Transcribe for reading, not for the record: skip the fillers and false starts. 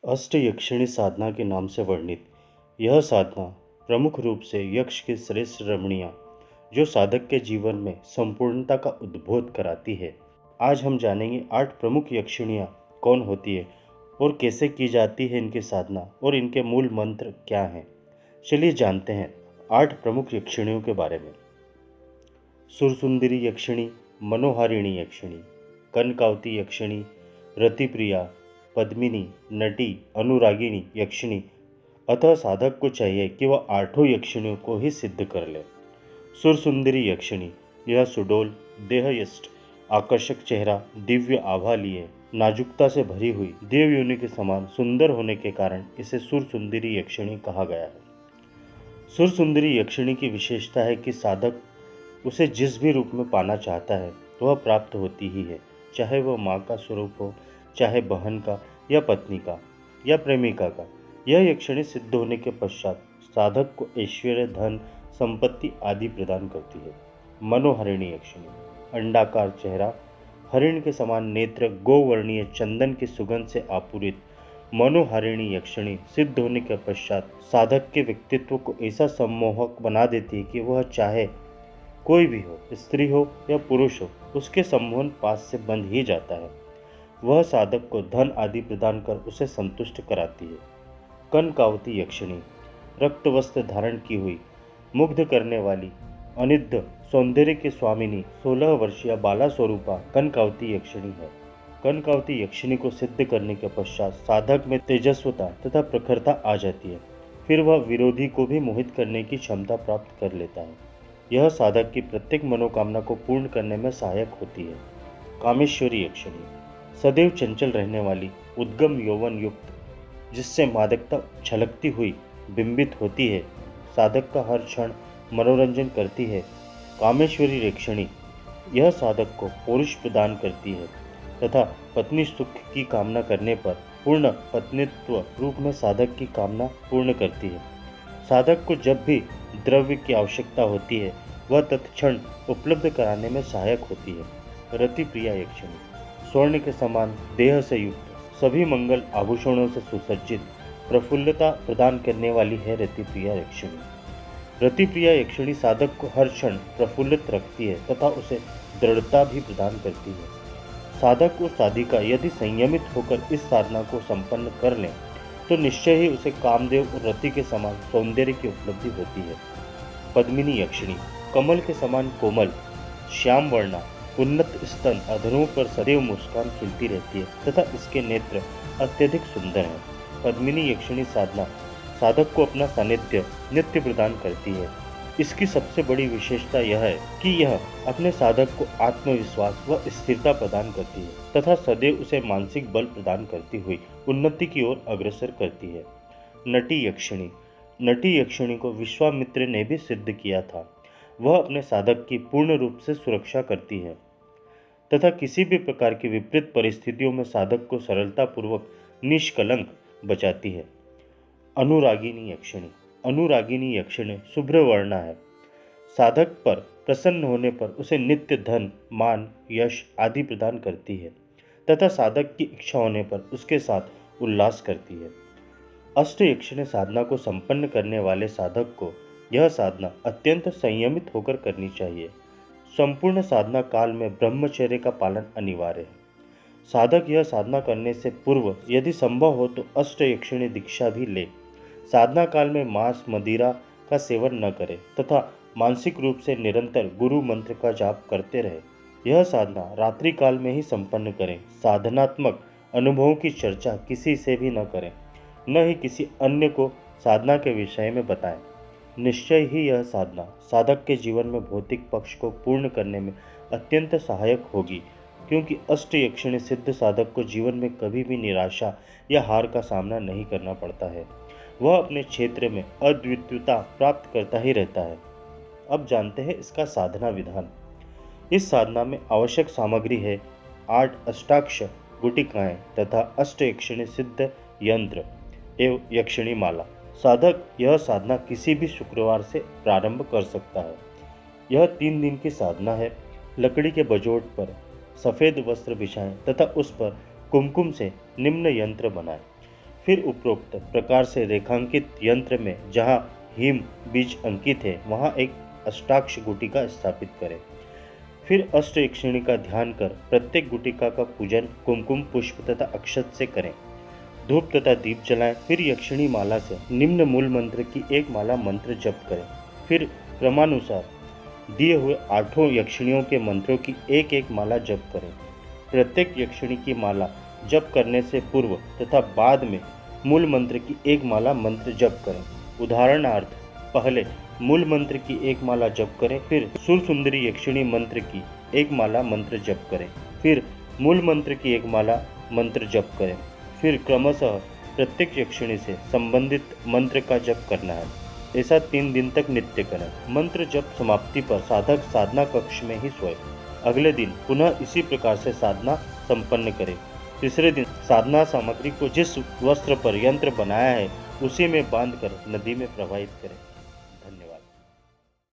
अष्टयक्षिणी साधना के नाम से वर्णित यह साधना प्रमुख रूप से यक्ष की श्रेष्ठ रमणियाँ जो साधक के जीवन में संपूर्णता का उद्बोध कराती है। आज हम जानेंगे 8 प्रमुख यक्षिणियाँ कौन होती है और कैसे की जाती है इनकी साधना और इनके मूल मंत्र क्या हैं। चलिए जानते हैं 8 प्रमुख यक्षिणियों के बारे में। सुरसुंदरी यक्षिणी, मनोहारिणी यक्षिणी, कनकावती यक्षिणी, रतिप्रिया, पद्मिनी, नटी, अनुरागिणी यक्षिणी। अतः साधक को चाहिए कि वह 8 यक्षिणियों को ही सिद्ध कर ले। सुरसुंदरी यक्षिणी, यह सुडोल, देहयष्ट, आकर्षक चेहरा, दिव्य आभा लिए नाजुकता से भरी हुई देव योनि के समान सुंदर होने के कारण इसे सुरसुंदरी यक्षिणी कहा गया है। सुरसुंदरी यक्षिणी की विशेषता है कि साधक उसे जिस भी रूप में पाना चाहता है वह प्राप्त होती ही है, चाहे वह माँ का स्वरूप हो, चाहे बहन का या पत्नी का या प्रेमिका का। यह यक्षिणी सिद्ध होने के पश्चात साधक को ऐश्वर्य, धन, संपत्ति आदि प्रदान करती है। मनोहरिणी यक्षिणी, अंडाकार चेहरा, हरिण के समान नेत्र, गोवर्णीय चंदन की सुगंध से आपूरित मनोहारिणी यक्षिणी सिद्ध होने के पश्चात साधक के व्यक्तित्व को ऐसा सम्मोहक बना देती है कि वह चाहे कोई भी हो, स्त्री हो या पुरुष हो, उसके सम्मोहन पास से बंध ही जाता है। वह साधक को धन आदि प्रदान कर उसे संतुष्ट कराती है। कनकावती यक्षिणी, रक्त वस्त्र धारण की हुई, मुग्ध करने वाली, अनिद्य सौंदर्य की स्वामिनी 16 वर्षीय बाला स्वरूपा कनकावती यक्षिणी है। कनकावती यक्षिणी को सिद्ध करने के पश्चात साधक में तेजस्वता तथा प्रखरता आ जाती है। फिर वह विरोधी को भी मोहित करने की क्षमता प्राप्त कर लेता है। यह साधक की प्रत्येक मनोकामना को पूर्ण करने में सहायक होती है। कामेश्वरी यक्षिणी, सदैव चंचल रहने वाली, उद्गम यौवन युक्त, जिससे मादकता छलकती हुई बिंबित होती है, साधक का हर क्षण मनोरंजन करती है। कामेश्वरी यक्षिणी यह साधक को पौरुष प्रदान करती है तथा पत्नी सुख की कामना करने पर पूर्ण पत्नीत्व रूप में साधक की कामना पूर्ण करती है। साधक को जब भी द्रव्य की आवश्यकता होती है वह तत्क्षण उपलब्ध कराने में सहायक होती है। रतिप्रिया यक्षिणी, स्वर्ण के समान देह से युक्त, सभी मंगल आभूषणों से सुसज्जित, प्रफुल्लता प्रदान करने वाली है रतिप्रिया यक्षिणी। रतिप्रिया यक्षिणी साधक को हर क्षण प्रफुल्लित रखती है तथा उसे दृढ़ता भी प्रदान करती है। साधक और साधिका यदि संयमित होकर इस साधना को संपन्न कर लें तो निश्चय ही उसे कामदेव और रति के समान सौंदर्य की उपलब्धि होती है। पद्मिनी यक्षिणी, कमल के समान कोमल, श्याम वर्णा, उन्नत स्तन, अधरों पर सदैव मुस्कान खिलती रहती है तथा इसके नेत्र अत्यधिक सुंदर हैं। पद्मिनी यक्षिणी साधना साधक को अपना सानिध्य नित्य प्रदान करती है। इसकी सबसे बड़ी विशेषता यह है कि यह अपने साधक को आत्मविश्वास व स्थिरता प्रदान करती है तथा सदैव उसे मानसिक बल प्रदान करती हुई उन्नति की ओर अग्रसर करती है। नटी यक्षिणी, नटी यक्षिणी को विश्वामित्र ने भी सिद्ध किया था। वह अपने साधक की पूर्ण रूप से सुरक्षा करती है तथा किसी भी प्रकार की विपरीत परिस्थितियों में साधक को सरलतापूर्वक निष्कलंक बचाती है। अनुरागिनी यक्षिणी, अनुरागिनी यक्षिणी शुभ्र वर्णा है। साधक पर प्रसन्न होने पर उसे नित्य धन, मान, यश आदि प्रदान करती है तथा साधक की इच्छा होने पर उसके साथ उल्लास करती है। अष्ट यक्षिणी साधना को संपन्न करने वाले साधक को यह साधना अत्यंत संयमित होकर करनी चाहिए। संपूर्ण साधना काल में ब्रह्मचर्य का पालन अनिवार्य है। साधक यह साधना करने से पूर्व यदि संभव हो तो अष्ट यक्षिणी दीक्षा भी ले। साधना काल में मांस, मदिरा का सेवन न करे तथा मानसिक रूप से निरंतर गुरु मंत्र का जाप करते रहे। यह साधना रात्रि काल में ही संपन्न करें। साधनात्मक अनुभवों की चर्चा किसी से भी न करें, न ही किसी अन्य को साधना के विषय में बताएं। निश्चय ही यह साधना साधक के जीवन में भौतिक पक्ष को पूर्ण करने में अत्यंत सहायक होगी, क्योंकि अष्ट यक्षिणी सिद्ध साधक को जीवन में कभी भी निराशा या हार का सामना नहीं करना पड़ता है। वह अपने क्षेत्र में अद्वितीयता प्राप्त करता ही रहता है। अब जानते हैं इसका साधना विधान। इस साधना में आवश्यक सामग्री है 8 अष्टाक्ष गुटिकाएं तथा अष्ट यक्षिणी सिद्ध यंत्र एवं यक्षिणी माला। साधक यह साधना किसी भी शुक्रवार से प्रारंभ कर सकता है। यह 3 दिन की साधना है। लकड़ी के बजोट पर सफ़ेद वस्त्र बिछाएं तथा उस पर कुमकुम से निम्न यंत्र बनाएं। फिर उपरोक्त प्रकार से रेखांकित यंत्र में जहाँ हिम बीज अंकित है वहाँ एक अष्टाक्ष गुटिका स्थापित करें। फिर अष्ट यक्षिणी का ध्यान कर प्रत्येक गुटिका का पूजन कुमकुम पुष्प तथा अक्षत से करें। धूप तथा दीप जलाएं। फिर यक्षिणी माला से निम्न मूल मंत्र की एक माला मंत्र जप करें। फिर क्रमानुसार दिए हुए 8 यक्षिणियों के मंत्रों की एक एक माला जप करें। प्रत्येक यक्षिणी की माला जप करने से पूर्व तथा बाद में मूल मंत्र की एक माला मंत्र जप करें। उदाहरणार्थ, पहले मूल मंत्र की एक माला जप करें, फिर सुरसुंदरी यक्षिणी मंत्र की एक माला मंत्र जप करें, फिर मूल मंत्र की एक माला मंत्र जप करें, फिर क्रमशः प्रत्येक यक्षिणी से संबंधित मंत्र का जप करना है। ऐसा 3 दिन तक नित्य करें। मंत्र जप समाप्ति पर साधक साधना कक्ष में ही सोए। अगले दिन पुनः इसी प्रकार से साधना संपन्न करें। तीसरे दिन साधना सामग्री को जिस वस्त्र पर यंत्र बनाया है उसी में बांधकर नदी में प्रवाहित करें। धन्यवाद।